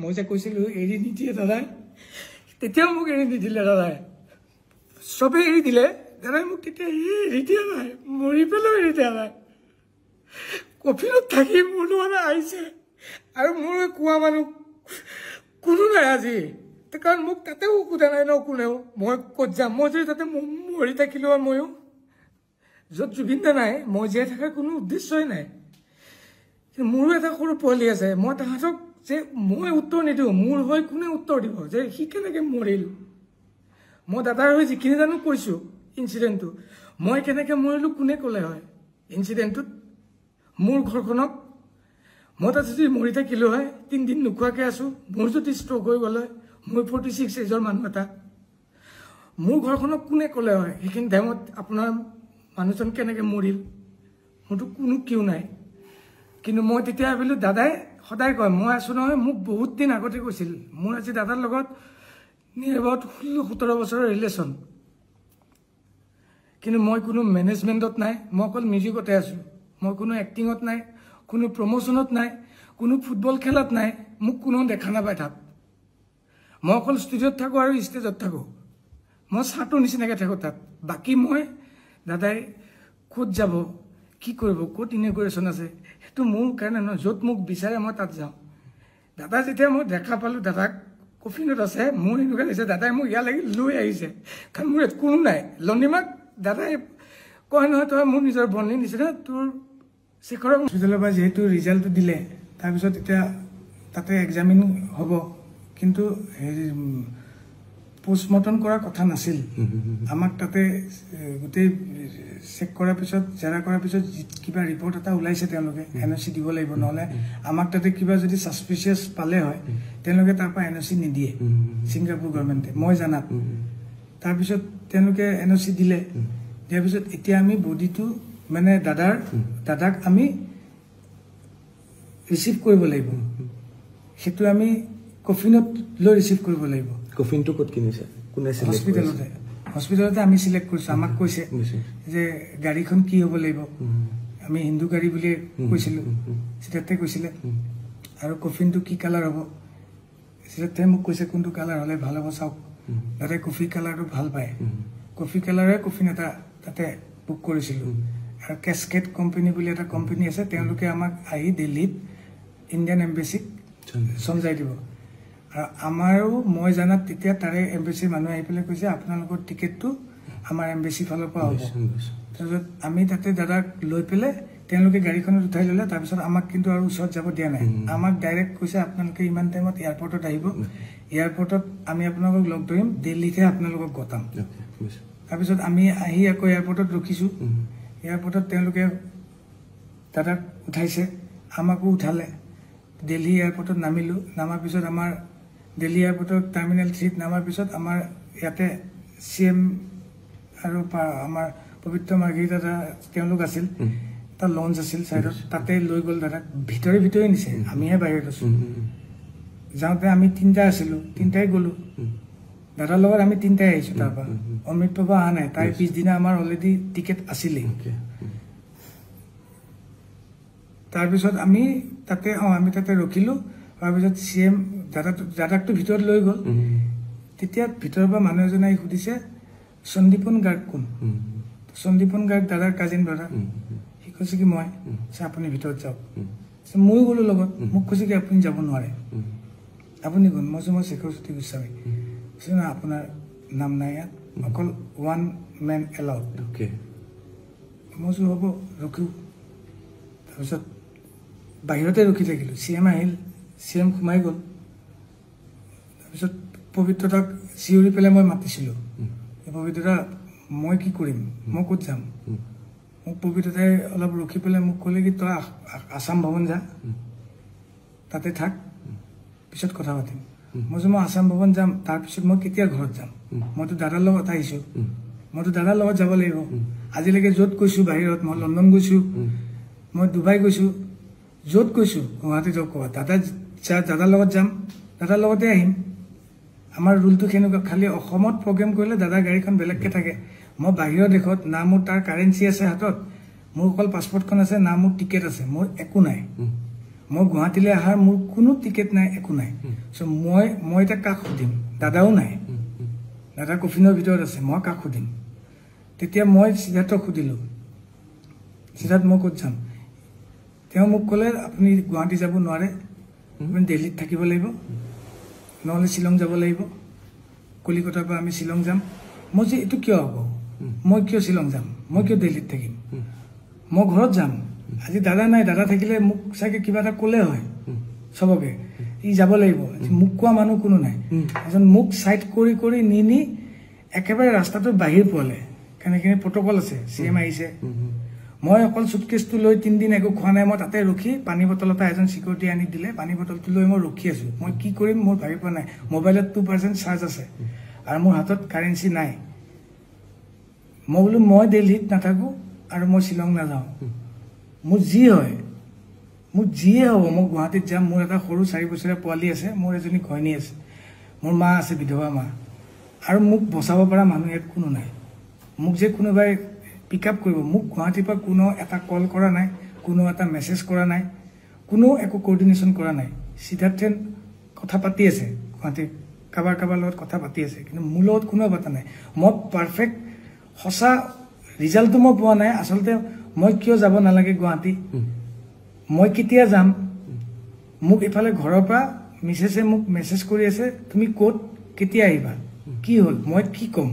মই যে কৈছিলো এৰি নিদিয়ে দাদাই তেতিয়া মোক এৰি নিদিলে দাদাই সবে এৰি দিলে দাদাই মোক তেতিয়া এৰি দিয়া নাই মৰি পেলাই এৰি দিয়া নাই কফিনত থাকি মোৰ মানে আহিছে আৰু মোৰ কোৱা মানুহ কোনো নাই আজি কাৰণ মোক তাতেও সোধা নাই ন কোনেও মই ক'ত যাম মই যদি তাতে মৰি থাকিলো আৰু ময়ো য'ত জুবিন দা নাই মই জীয়াই থকাৰ কোনো উদ্দেশ্যই নাই মোৰো এটা সৰু পোৱালি আছে মই তাহাঁতক যে মই উত্তৰ নিদিওঁ মোৰ হৈ কোনে উত্তৰ দিব যে সি কেনেকৈ মৰিল মই দাদাৰ হৈ যিখিনি জানো কৈছোঁ ইনচিডেণ্টটো মই কেনেকৈ মৰিলোঁ কোনে ক'লে হয় ইনচিডেণ্টটোত মোৰ ঘৰখনক মই তাত যদি মৰি থাকিলোঁ হয় 3 দিন নোখোৱাকৈ আছোঁ মোৰ যদি ষ্ট্ৰক হৈ গ'লে মই 46 এজৰ মানুহ এটা মোৰ ঘৰখনক কোনে ক'লে হয় সেইখিনি টাইমত আপোনাৰ মানুহজন কেনেকৈ মৰিল মোৰতো কোনো কিয় নাই কিন্তু মই তেতিয়া ভাবিলোঁ দাদাই সদায় কয় মই আছোঁ নহয় মোক বহুত দিন আগতে কৈছিল মোৰ আজি দাদাৰ লগত নিয়েৰ এবাউট 16-17 বছৰৰ ৰিলেশ্যন কিন্তু মই কোনো মেনেজমেণ্টত নাই মই অকল মিউজিকতে আছোঁ মই কোনো এক্টিঙত নাই কোনো প্ৰমোশ্যনত নাই কোনো ফুটবল খেলত নাই মোক কোনো দেখা নাপায় তাত মই অকল ষ্টুডিঅ'ত থাকোঁ আৰু ষ্টেজত থাকোঁ মই চাটোৰ নিচিনাকৈ থাকোঁ তাত বাকী মই দাদাই ক'ত যাব কি কৰিব ক'ত ইনগ্ৰেশ্যন আছে সেইটো মোৰ কাৰণে নহয় য'ত মোক বিচাৰে মই তাত যাওঁ দাদা যেতিয়া মই দেখা পালোঁ দাদাক কফিনত আছে মোৰ এনেকুৱা লাগিছে দাদাই মোক ইয়ালৈকে লৈ আহিছে কাৰণ মোৰ কোনো নাই লণ্ডিমাক দাদাই কয় নহয় তই মোৰ নিজৰ বন্ধু নিচিনা তোৰ শেখৰ হস্পিটেলৰ পৰা যেহেতু ৰিজাল্টটো দিলে তাৰপিছত এতিয়া তাতে এক্সামিন হ'ব কিন্তু হেৰি পোষ্টমৰ্টম কৰাৰ কথা নাছিল আমাক তাতে গোটেই চেক কৰাৰ পিছত জেৰা কৰাৰ পিছত কিবা ৰিপৰ্ট এটা ওলাইছে তেওঁলোকে NOC দিব লাগিব নহ'লে আমাক তাতে কিবা যদি ছাছপিচিয়াছ পালে হয় তেওঁলোকে তাৰ পৰা NOC নিদিয়ে ছিংগাপুৰ গভৰ্ণমেণ্টে মই জানাত তাৰপিছত তেওঁলোকে NOC দিলে দিয়াৰ পিছত এতিয়া আমি বডিটো মানে দাদাক আমি ৰিচিভ কৰিব লাগিব সেইটো আমি কফিনত লৈ ৰিচিভ কৰিব লাগিব কফিনটো ক'ত কিনিছে কোনে হস্পিটেলতে আমি চিলেক্ট কৰিছোঁ আমাক কৈছে যে গাড়ীখন কি হ'ব লাগিব আমি হিন্দু গাড়ী বুলি কৈছিলোঁ চিধাতে কৈছিলে আৰু কফিনটো কি কালাৰ হ'ব চিধাতে মোক কৈছে কোনটো কালাৰ হ'লে ভাল হ'ব চাওক দাদাই কফি কালাৰটো ভাল পায় কফি কালাৰে কফিন এটা তাতে বুক কৰিছিলোঁ আৰু কেছকেট কোম্পানী বুলি এটা কোম্পানী আছে তেওঁলোকে আমাক আহি দিল্লীত ইণ্ডিয়ান এম্বেচিক চমজাই দিব আৰু আমাৰো মই জানাত তেতিয়া তাৰে এম্বেচিৰ মানুহ আহি পেলাই কৈছে আপোনালোকৰ টিকেটটো আমাৰ এম্বেচিৰ ফালৰ পৰা হ'ব তাৰপিছত আমি তাতে দাদাক লৈ পেলাই তেওঁলোকে গাড়ীখনত উঠাই ল'লে তাৰপিছত আমাক কিন্তু আৰু ওচৰত যাব দিয়া নাই আমাক ডাইৰেক্ট কৈছে আপোনালোকে ইমান টাইমত এয়াৰপৰ্টত আহিব এয়াৰপৰ্টত আমি আপোনালোকক লগ ধৰিম দিল্লীতহে আপোনালোকক গতাম তাৰপিছত আমি আহি আকৌ এয়াৰপৰ্টত ৰখিছোঁ এয়াৰপৰ্টত তেওঁলোকে দাদাক উঠাইছে আমাকো উঠালে দিল্লী এয়াৰপৰ্টত নামিলোঁ নামাৰ পিছত আমাৰ দিল্লী এয়াৰপৰ্টৰ টাৰ্মিনেল 3ত নামাৰ পিছত আমাৰ ইয়াতে CM আৰু আমাৰ পবিত্ৰ মাৰ্ঘেৰিটা দাদা তেওঁলোক আছিল এটা লঞ্চ আছিল চাইডত তাতে লৈ গ'ল দাদাক ভিতৰে নিছে আমিহে বাহিৰত আছোঁ যাওঁতে আমি 3টা আছিলোঁ 3টাই গ'লোঁ দাদাৰ লগত আমি 3টাই আহিছোঁ তাৰপৰা অমৃত প্ৰভা অহা নাই তাই পিছদিনা আমাৰ অলৰেডি টিকেট আছিলেই তাৰপিছত আমি তাতে ৰখিলোঁ তাৰপিছত CM দাদাকটো ভিতৰত লৈ গ'ল তেতিয়া ভিতৰৰ পৰা মানুহ এজনে সুধিছে সন্দীপন গাৰ্গ কোন সন্দীপন গাৰ্গ দাদাৰ কাজিন ব্ৰাদাৰ সি কৈছে কি মই আপুনি ভিতৰত যাওক ময়ো গ'লোঁ লগত মোক কৈছে কি আপুনি যাব নোৱাৰে আপুনি কোন মই শেখৰ জ্যোতি গোস্বামী না আপোনাৰ নাম নাই ইয়াত অকল 1 man allowed মই হ'ব ৰখোঁ তাৰপিছত বাহিৰতে ৰখি থাকিলোঁ CM আহিল CM সোমাই গ'ল তাৰপিছত পবিত্ৰতাক চিঞৰি পেলাই মই মাতিছিলোঁ পবিত্ৰতা মই কি কৰিম মই ক'ত যাম মোক পবিত্ৰতাই অলপ ৰখি পেলাই মোক ক'লে কি তই আছাম ভৱন যা তাতে থাক পিছত কথা পাতিম মই আছাম ভৱন যাম তাৰপিছত মই কেতিয়া ঘৰত যাম মইতো দাদাৰ লগত আহিছোঁ মইতো দাদাৰ লগত যাব লাগিব আজিলৈকে য'ত গৈছোঁ বাহিৰত মই লণ্ডন গৈছোঁ মই ডুবাই গৈছোঁ য'ত গৈছোঁ গুৱাহাটী যাওক ক'বা দাদাৰ লগত যাম দাদাৰ লগতে আহিম আমাৰ ৰুলটো কেনেকুৱা খালি অসমত প্ৰগ্ৰেম কৰিলে দাদাৰ গাড়ীখন বেলেগকৈ থাকে মই বাহিৰৰ দেশত না মোৰ তাৰ কাৰেঞ্চি আছে হাতত মোৰ অকল পাছপৰ্টখন আছে না মোৰ টিকেট আছে মোৰ একো নাই মই গুৱাহাটীলৈ অহাৰ মোৰ কোনো টিকেট নাই একো নাই চ' মই এতিয়া কাক সুধিম দাদাও নাই দাদা কফিনৰ ভিতৰত আছে মই কাক সুধিম তেতিয়া মই সিদ্ধাৰ্থক সুধিলোঁ সিদ্ধাৰ্থ মই ক'ত যাম তেওঁ মোক ক'লে আপুনি গুৱাহাটী যাব নোৱাৰে আপুনি দিল্লীত থাকিব লাগিব নহ'লে শ্বিলং যাব লাগিব কলিকতাৰ পৰা আমি শ্বিলং যাম মই যে এইটো কিয় হ'ব মই কিয় শ্বিলং যাম মই কিয় দিল্লীত থাকিম মই ঘৰত যাম আজি দাদা নাই দাদা থাকিলে মোক চাগে কিবা এটা ক'লে হয় চবকে ই যাব লাগিব মোক কোৱা মানুহ কোনো নাই এজন মোক চাইড কৰি কৰি নি একেবাৰে ৰাস্তাটো বাহিৰ পোৱালে কেনেকৈ প্ৰট'কল আছে CM আহিছে মই অকল চুটকেছটো লৈ 3 দিন একো খোৱা নাই মই তাতে ৰখি পানী বটল এটা এজন চিকিউৰিটি আনি দিলে পানী বটলটো লৈ মই ৰখি আছোঁ মই কি কৰিম মোৰ ভাবি পোৱা নাই মোবাইলত 2% চাৰ্জ আছে আৰু মোৰ হাতত কাৰেঞ্চি নাই মই বোলো মই দিল্লীত নাথাকোঁ আৰু মই শ্বিলং নাযাওঁ মোৰ যি হয় মোৰ যিয়ে হ'ব মই গুৱাহাটীত যাম মোৰ এটা সৰু 4 বছৰীয়া পোৱালি আছে মোৰ এজনী ঘৈণী আছে মোৰ মা আছে বিধৱা মা আৰু মোক বচাব পৰা মানুহ ইয়াত কোনো নাই মোক যে কোনোবাই পিক আপ কৰিব মোক গুৱাহাটীৰ পৰা কোনো এটা কল কৰা নাই কোনো এটা মেছেজ কৰা নাই কোনো একো কোঅৰ্ডিনেশ্যন কৰা নাই সিদ্ধাৰ্থে কথা পাতি আছে গুৱাহাটীত কাৰোবাৰ লগত কথা পাতি আছে কিন্তু মোৰ লগত কোনো কথা নাই মই পাৰফেক্ট সঁচা ৰিজাল্টটো মই পোৱা নাই আচলতে মই কিয় যাব নালাগে গুৱাহাটী মই কেতিয়া যাম মোক ইফালে ঘৰৰ পৰা মিছেছে মোক মেছেজ কৰি আছে তুমি ক'ত কেতিয়া আহিবা কি হ'ল মই কি ক'ম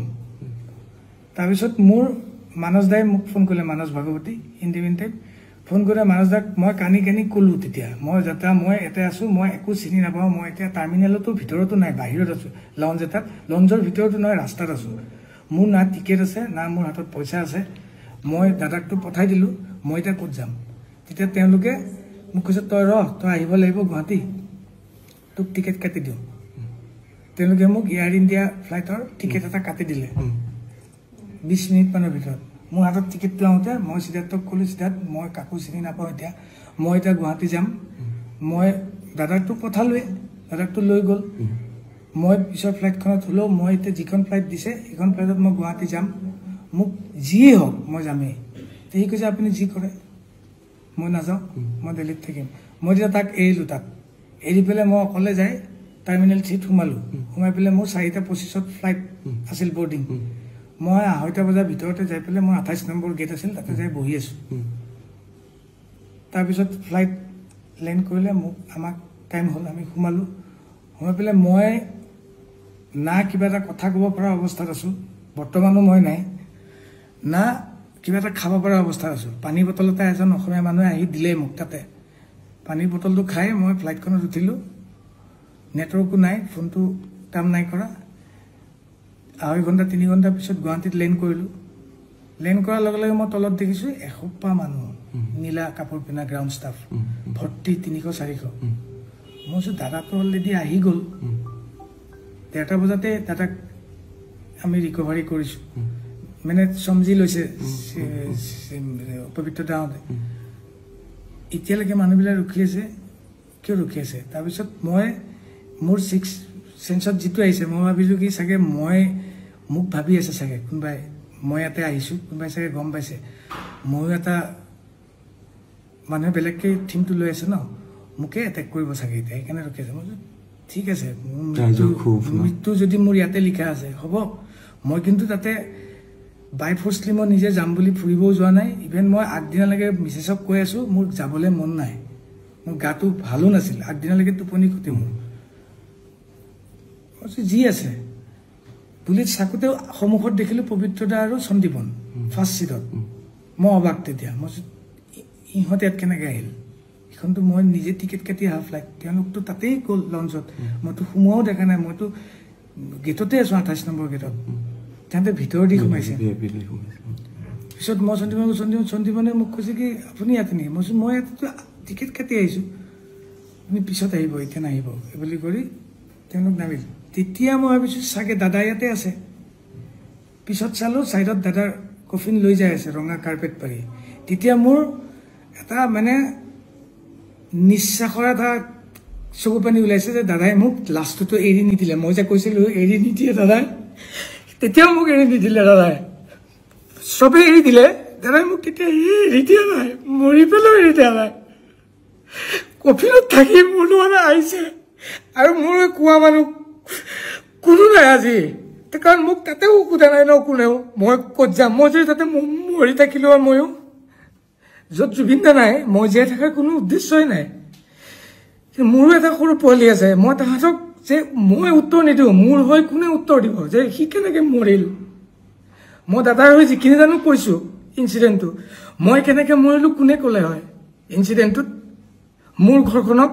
তাৰপিছত মোৰ মানস দাই মোক ফোন কৰিলে মানস ভাগৱতী ইণ্ডিপেণ্ডেণ্ট ফোন কৰি মানস দাক মই কানি ক'লোঁ তেতিয়া মই যাত্ৰা মই ইয়াতে আছোঁ মই একো চিনি নাপাওঁ মই এতিয়া টাৰ্মিনেলতো ভিতৰতো নাই বাহিৰত আছোঁ লঞ্চ এটাত লঞ্চৰ ভিতৰতো নহয় ৰাস্তাত আছোঁ মোৰ না টিকেট আছে না মোৰ হাতত পইচা আছে মই দাদাকটো পঠাই দিলোঁ মই এতিয়া ক'ত যাম তেতিয়া তেওঁলোকে মোক কৈছে তই আহিব লাগিব গুৱাহাটী তোক টিকেট কাটি দিওঁ তেওঁলোকে মোক এয়াৰ ইণ্ডিয়া ফ্লাইটৰ টিকেট এটা কাটি দিলে 20 মিনিটমানৰ ভিতৰত মোৰ হাতত টিকেটটো আহোঁতে মই সিদ্ধাৰ্থক ক'লোঁ সিদ্ধাৰ্থ মই কাকো চিনি নাপাওঁ মই এতিয়া গুৱাহাটী যাম মই দাদাকটো পঠালোৱে দাদাকটো লৈ গ'ল মই পিছৰ ফ্লাইটখনত হ'লেও মই এতিয়া যিখন ফ্লাইট দিছে সেইখন ফ্লাইটত মই গুৱাহাটী যাম মোক যিয়ে হওক মই যামেই সি কৈছে আপুনি যি কৰে মই নাযাওঁ মই দিল্লীত থাকিম মই যেতিয়া তাক এৰিলোঁ তাক এৰি পেলাই মই অকলে যাই টাৰ্মিনেল 3 সোমাই পেলাই মোৰ 4:25 ফ্লাইট আছিল বৰ্ডিং মই 2:30 বজাৰ ভিতৰতে যাই পেলাই মই 28 নম্বৰ গেট আছিল তাতে যাই বহি আছোঁ তাৰপিছত ফ্লাইট লেণ্ড কৰিলে আমাক টাইম হ'ল আমি সোমাই পেলাই মই না কিবা এটা কথা ক'ব পৰা অৱস্থাত আছোঁ বৰ্তমানো মই নাই না কিবা এটা খাব পৰা অৱস্থাত আছোঁ পানী বটল এটা এজন অসমীয়া মানুহে আহি দিলে মোক তাতে পানী বটলটো খাই মই ফ্লাইটখনত উঠিলোঁ নেটৱৰ্কো নাই ফোনটো কাম নাই কৰা 2.5 ঘণ্টা 3 ঘণ্টা পিছত গুৱাহাটীত লেণ্ড কৰিলোঁ লেণ্ড কৰাৰ লগে লগে মই তলত দেখিছোঁ এসোপা মানুহ নীলা কাপোৰ পিন্ধা গ্ৰাউণ্ড ষ্টাফ ভৰ্তি 300-400 মই কৈছোঁ দাদাটো অলৰেডি আহি গ'ল 1:30 বজাতে দাদাক আমি ৰিকভাৰী কৰিছোঁ মানে সমজি লৈছে পবিত্ৰ দাহঁতে এতিয়ালৈকে মানুহবিলাক ৰখি আছে কিয় ৰখি আছে তাৰপিছত মই মোৰ 6 চেন্সত যিটো আহিছে মই ভাবিছোঁ কি চাগে মোক ভাবি আছে চাগে কোনোবাই মই ইয়াতে আহিছোঁ কোনোবাই চাগে গম পাইছে ময়ো এটা মানুহে বেলেগকৈ থিমটো লৈ আছে ন মোকে এটেক কৰিব চাগে এতিয়া সেইকাৰণে ৰখি আছে মই ঠিক আছে মৃত্যু যদি মোৰ ইয়াতে লিখা আছে হ'ব মই কিন্তু তাতে বাই ফৰ্চলি মই নিজে যাম বুলি ফুৰিবও যোৱা নাই ইভেন মই আগদিনালৈকে মিছেছক কৈ আছোঁ মোৰ যাবলৈ মন নাই মোৰ গাটো ভালো নাছিল আগদিনালৈকে টোপনি ক্ষতি মোৰ যি আছে পুলিচ চাকোতে সন্মুখত দেখিলোঁ পবিত্ৰদা আৰু সন্দীপন ফাৰ্ষ্ট ছিটত মই অবাক তেতিয়া মই ইহঁতে ইয়াত কেনেকৈ আহিল এইখনতো মই নিজে টিকেট কাটি অহা ফ্লাইট তেওঁলোকতো তাতেই গ'ল লঞ্চত মইতো সোমোৱাও দেখা নাই মইতো গেটতে আছোঁ 28 নম্বৰ গেটত তাহাঁতে ভিতৰ দি সোমাইছে পিছত মই সন্দীপনে মোক কৈছে কি আপুনি ইয়াতে নেকি মই মই ইয়াতেতো টিকেট কাটি আহিছোঁ আপুনি পিছত আহিব এতিয়া নাহিব এই বুলি কৰি তেওঁলোক নামিল তেতিয়া মই ভাবিছোঁ চাগে দাদা ইয়াতে আছে পিছত চালোঁ ছাইডত দাদাৰ কফিন লৈ যাই আছে ৰঙা কাৰ্পেট পাৰি তেতিয়া মোৰ এটা মানে নিশ্বাসৰ এটা চকু পানী ওলাইছে যে দাদাই মোক লাষ্টটোতো এৰি নিদিলে মই যে কৈছিলোঁ এৰি নিদিয়ে দাদাই তেতিয়াও মোক এৰি নিদিলে দাদাই চবেই এৰি দিলে দাদাই মোক তেতিয়া এৰি দিয়া নাই মৰি পেলাইও এৰি দিয়া নাই কফিনত থাকি মোৰ মানে আহিছে আৰু মোৰ কোৱা মানুহ কোনো নাই আজি কাৰণ মোক তাতেও সোধা নাই ন কোনেও মই ক'ত যাম মই যদি তাতে মৰি থাকিলো আৰু ময়ো য'ত জুবিন দা নাই মই জীয়াই থকাৰ কোনো উদ্দেশ্যই নাই মোৰো এটা সৰু পোৱালি আছে মই তাহাঁতক যে মই উত্তৰ নিদিওঁ মোৰ হৈ কোনে উত্তৰ দিব যে সি কেনেকে মৰিল মই দাদাৰ হৈ যিখিনি জানো কৈছো ইনচিডেণ্টটো মই কেনেকে মৰিলো কোনে ক'লে হয় ইনচিডেণ্টটোত মোৰ ঘৰখনক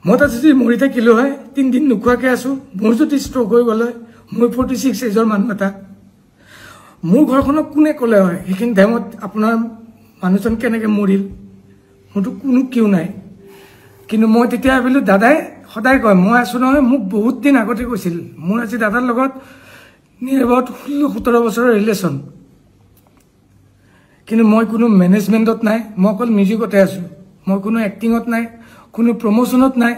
মই তাত যদি মৰি থাকিলো হয় 3 দিন নোখোৱাকে আছো মোৰ যদি ষ্ট্ৰক হৈ গ'ল হয় মই 46 এজৰ মানুহ এটা মোৰ ঘৰখনক কোনে ক'লে হয় সেইখিনি টাইমত আপোনাৰ মানুহজন কেনেকে মৰিল মোৰতো কোনো কিয় নাই কিন্তু মই তেতিয়া ভাবিলো দাদাই সদায় কয় মই আছো নহয় মোক বহুত দিন আগতে কৈছিল মোৰ আজি দাদাৰ লগত নিৰবত 16-17 বছৰৰ ৰিলেশ্যন কিন্তু মই কোনো মেনেজমেণ্টত নাই মই অকল মিউজিকতে আছো মই কোনো এক্টিঙত নাই কোনো প্ৰমোশনত নাই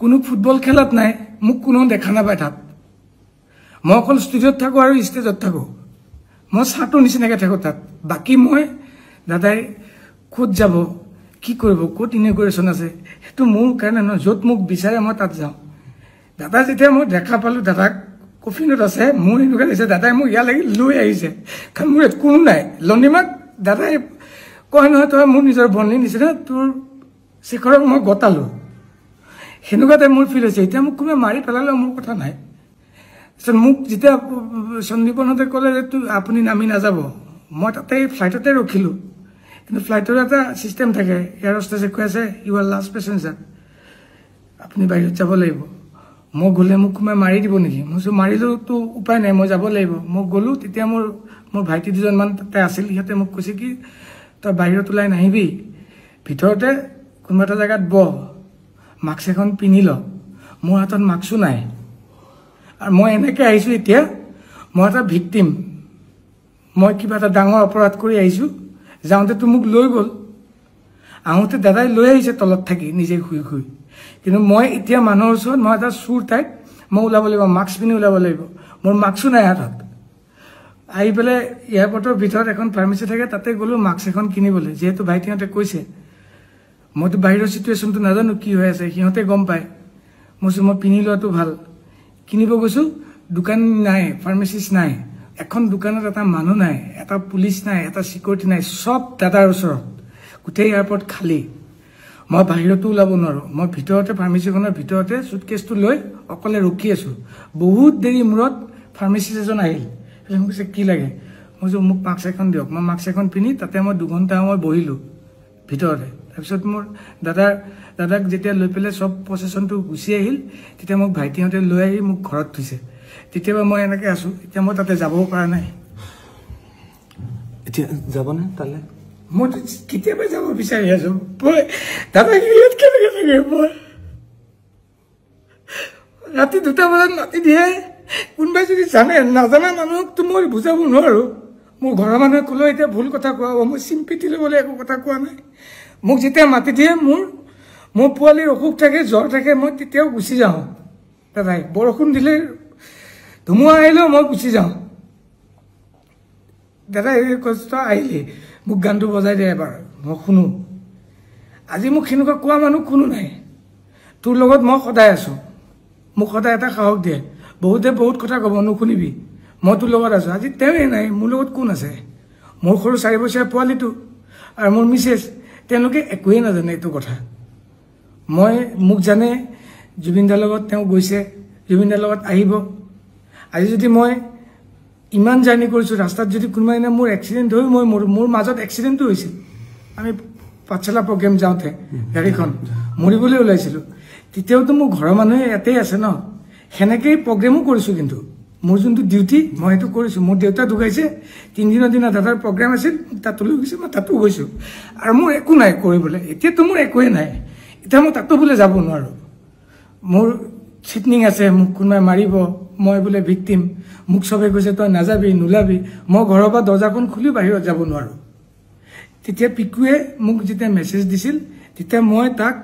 কোনো ফুটবল খেলত নাই মোক কোনো দেখা নাপায় তাত মই অকল ষ্টুডিঅ'ত থাকো আৰু ষ্টেজত থাকো মই ছাটো নিচিনাকে থাকো তাত বাকী মই দাদাই ক'ত যাব কি কৰিব ক'ত ইনগ্ৰেশ্যন আছে সেইটো মোৰ কাৰণে নহয় য'ত মোক বিচাৰে মই তাত যাওঁ দাদা যেতিয়া মই দেখা পালো দাদাক কফিনত আছে মোৰ এনেকুৱা লাগিছে দাদাই মোক ইয়ালৈকে লৈ আহিছে কাৰণ মোৰ কোনো নাই লণ্ডিমাক দাদাই কয় নহয় তই মোৰ নিজৰ বন্ধু নিচিনা তোৰ শেখৰক মই গতালো সেনেকুৱা টাইপ মোৰ ফিল হৈছে এতিয়া মোক কোনোবাই মাৰি পেলালে মোৰ কথা নাই মোক যেতিয়া সন্দীপনহঁতে ক'লে যে আপুনি নামি নাযাব মই তাতে ফ্লাইটতে ৰখিলো কিন্তু ফ্লাইটৰ এটা চিষ্টেম থাকে এয়াৰ হোষ্টেছে কৈ আছে ইউ আৰ লাষ্ট পেচেঞ্জাৰ আপুনি বাহিৰত যাব লাগিব মই গ'লে মোক কোনোবাই মাৰি দিব নেকি মই মাৰিলেওতো উপায় নাই মই যাব লাগিব মই গ'লো তেতিয়া মোৰ ভাইটি দুজনমান তাতে আছিল সিহঁতে মোক কৈছে কি তই বাহিৰত ওলাই নাহিবি ভিতৰতে কোনোবা এটা জেগাত বহ মাস্ক এখন পিন্ধি ল মোৰ হাতত মাস্কো নাই আৰু মই এনেকৈ আহিছোঁ এতিয়া মই এটা ভিক্টিম মই কিবা এটা ডাঙৰ অপৰাধ কৰি আহিছোঁ যাওঁতেতো মোক লৈ গ'ল আহোঁতে দাদাই লৈ আহিছে তলত থাকি নিজে শুই শুই কিন্তু মই এতিয়া মানুহৰ ওচৰত মই এটা চুৰ টাইপ মই ওলাব লাগিব মাস্ক পিন্ধি ওলাব লাগিব মোৰ মাস্কো নাই হাতত আহি পেলাই এয়াৰপৰ্টৰ ভিতৰত এখন ফাৰ্মাচী থাকে তাতে গ'লো মাস্ক এখন কিনিবলৈ যিহেতু ভাইটিহঁতে কৈছে মইতো বাহিৰৰ চিটুৱেশ্যনটো নাজানো কি হৈ আছে সিহঁতে গম পায় মই পিন্ধি লোৱাটো ভাল কিনিব গৈছোঁ দোকান নাই ফাৰ্মাচিষ্ট নাই এখন দোকানত এটা মানুহ নাই এটা পুলিচ নাই এটা চিকিউৰিটি নাই সব দাদাৰ ওচৰত গোটেই এয়াৰপৰ্ট খালী মই বাহিৰতো ওলাব নোৱাৰো মই ভিতৰতে ফাৰ্মাচীখনৰ ভিতৰতে সুটকেছটো লৈ অকলে ৰখি আছো বহুত দেৰি মূৰত ফাৰ্মাচিষ্ট এজন আহিল মোক কৈছে কি লাগে মই মোক মাস্ক এখন দিয়ক মই মাস্ক এখন পিন্ধি তাতে মই 2 ঘণ্টা সময় বহিলো ভিতৰতে তাৰপিছত মোৰ দাদাক যেতিয়া লৈ পেলাই সব প্ৰচেছনটো গুচি আহিল তেতিয়া মোক ভাইটিহঁতে লৈ আহি মোক ঘৰত থৈছে তেতিয়া মই এনেকৈ আছো এতিয়া মই তাতে যাবও পৰা নাই এতিয়া যাব না তালে মই কেতিয়াবা যাব বিচাৰি আছো দাদা ইয়াত কেনেকৈ থাকে মই ৰাতি 2টা বজাত মাতি দিয়ে কোনোবাই যদি জানে নাজানা মানুহকতো মই বুজাব নোৱাৰো মোৰ ঘৰৰ মানুহে ক'লেও এতিয়া ভুল কথা কোৱা হ'ব মই চিম্পিটি ল'বলৈ একো কথা কোৱা নাই মোক যেতিয়া মাতি দিয়ে মোৰ পোৱালিৰ অসুখ থাকে জ্বৰ থাকে মই তেতিয়াও গুচি যাওঁ দাদাই বৰষুণ দিলে ধুমুহা আহিলেও মই গুচি যাওঁ দাদাই এই কষ্ট আহিলে মোক গানটো বজাই দিয়ে এবাৰ মই শুনো আজি মোক সেনেকুৱা কোৱা মানুহ কোনো নাই তোৰ লগত মই সদায় আছো মোক সদায় এটা সাহস দিয়ে বহুতে বহুত কথা ক'ব নুশুনিবি মই তোৰ লগত আছো আজি তেওঁৱে নাই মোৰ লগত কোন আছে মোৰ সৰু 4 বছৰীয়া পোৱালিটো আৰু মোৰ মিছেছ তেওঁলোকে একোৱেই নাজানে এইটো কথা মই মোক জানে জুবিন দাৰ লগত তেওঁ গৈছে জুবিন দাৰ লগত আহিব আজি যদি মই ইমান জাৰ্নি কৰিছো ৰাস্তাত যদি কোনোবাই না মোৰ এক্সিডেণ্ট হৈ মই মোৰ মাজত এক্সিডেণ্টটো হৈছিল আমি পাঠশালা প্ৰগ্ৰেম যাওঁতে গাড়ীখন মৰিবলৈ ওলাইছিলো তেতিয়াওতো মোৰ ঘৰৰ মানুহে ইয়াতেই আছে ন সেনেকেই প্ৰগ্ৰেমো কৰিছোঁ কিন্তু মোৰ যোনটো ডিউটি মই সেইটো কৰিছোঁ মোৰ দেউতা ঢুকাইছে 3 দিনৰ দিনা দাদাৰ প্ৰগ্ৰেম আছিল তাতো লৈ গৈছে মই তাতো গৈছোঁ আৰু মোৰ একো নাই কৰিবলৈ এতিয়াতো মোৰ একোৱেই নাই এতিয়া মই তাতো বোলে যাব নোৱাৰো মোৰ চিটনিং আছে মোক কোনোবাই মাৰিব মই বোলে ভিক্টিম মোক সবে কৈছে তই নাযাবি নোলাবি মই ঘৰৰ পৰা দৰ্জাখন খুলি বাহিৰত যাব নোৱাৰো তেতিয়া পিকুৱে মোক যেতিয়া মেছেজ দিছিল তেতিয়া মই তাক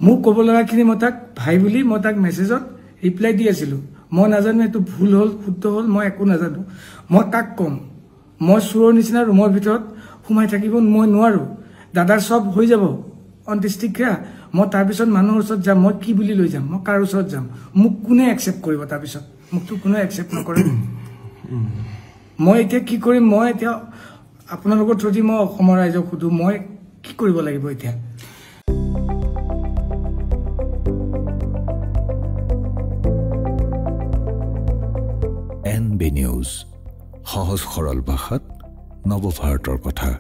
মোক ক'ব লগাখিনি মই তাক ভাই বুলি মই তাক মেছেজত ৰিপ্লাই দি আছিলোঁ মই নাজানো এইটো ভুল হ'ল শুদ্ধ হ'ল মই একো নাজানো মই তাক ক'ম মই চোৰৰ নিচিনা ৰুমৰ ভিতৰত সোমাই থাকিব মই নোৱাৰো দাদাৰ সব হৈ যাব অন্ত্যেষ্টিক্ৰিয়া মই তাৰপিছত মানুহৰ ওচৰত যাম মই কি বুলি লৈ যাম মই কাৰ ওচৰত যাম মোক কোনে একচেপ্ট কৰিব তাৰপিছত মোকতো কোনো একচেপ্ট নকৰে মই এতিয়া কি কৰিম মই এতিয়া আপোনালোকৰ থ্ৰুদি মই অসমৰ ৰাইজক সুধো মই কি কৰিব লাগিব এতিয়া NB News সহজ সৰল ভাষাত নৱভাৰতৰ কথা